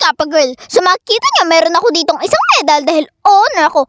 Papa Girl. So makikita niyo, meron ako ditong isang medal dahil owner ako,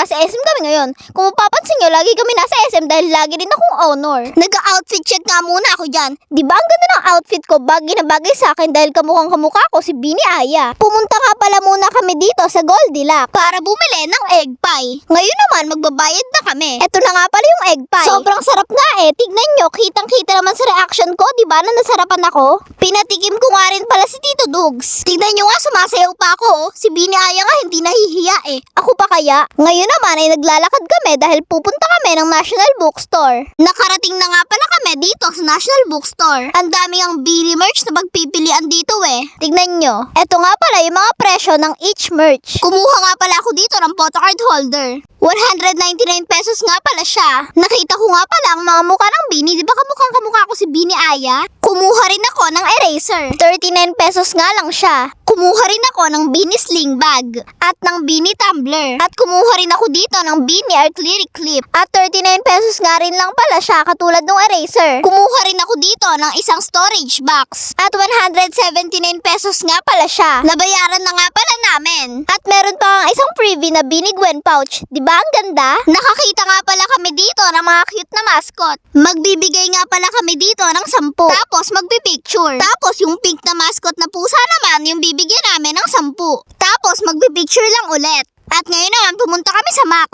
nasa SM kami ngayon. Kung mapapansin nyo, lagi kami nasa SM dahil lagi din akong owner. Nag-outfit check nga muna ako dyan. Di ba ang ganda ng outfit ko, bagay na bagay sa akin dahil kamukhang kamukha ko si Bini Aya. Pumunta nga pala muna kami dito sa Goldilocks para bumili ng egg pie. Ngayon naman, magbabayad na kami. Eto na nga pala yung egg pie. Sobrang sarap nga eh. Tignan nyo, kitang-kita naman sa reaction ko, di ba na nasarapan ako? Pinatikim ko nga rin pala si Tito Dugs. Tignan nyo nga, sumasayaw pa ako. Si Bini Aya nga hindi nahihiya eh. Ako pa kaya? Ngayon naman ay naglalakad kami dahil pupunta kami ng National Bookstore. Nakarating na nga pala kami dito sa National Bookstore. Ang daming ang Bini merch na pagpipilian dito eh. Tignan nyo. Eto nga pala yung mga presyo ng each merch. Kumuha nga pala ako dito ng photocard holder. 199 pesos nga pala siya. Nakita ko nga pala ang mga mukha ng Bini. Di ba kamukha ko si Bini Aya? Kumuha rin ako ng eraser. 39 pesos nga lang siya. Kumuha rin ako ng Bini sling bag at ng Bini tumbler. At kumuha rin ako dito ng Bini acrylic clip. At 39 pesos nga rin lang pala siya katulad ng eraser. Kumuha rin ako dito ng isang storage box. At 179 pesos nga pala siya. Nabayaran na nga pala namin. At meron pa ang isang freebie na Bini Gwen pouch. Di ba ang ganda? Nakakita nga pala kami dito ng mga cute na mascot. Magbibigay nga pala kami dito ng 10. Tapos magpipicture. Tapos yung pink na mascot na pusa naman yung bibigyan namin ng 10. Tapos magpipicture lang ulit. At ngayon naman pumunta kami sa Max.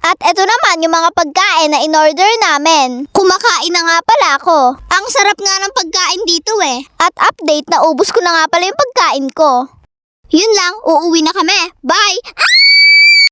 At eto naman yung mga pagkain na in-order namin. Kumakain na nga pala ako. Ang sarap nga ng pagkain dito eh. At update na ubos ko na nga pala yung pagkain ko. Yun lang, uuwi na kami. Bye!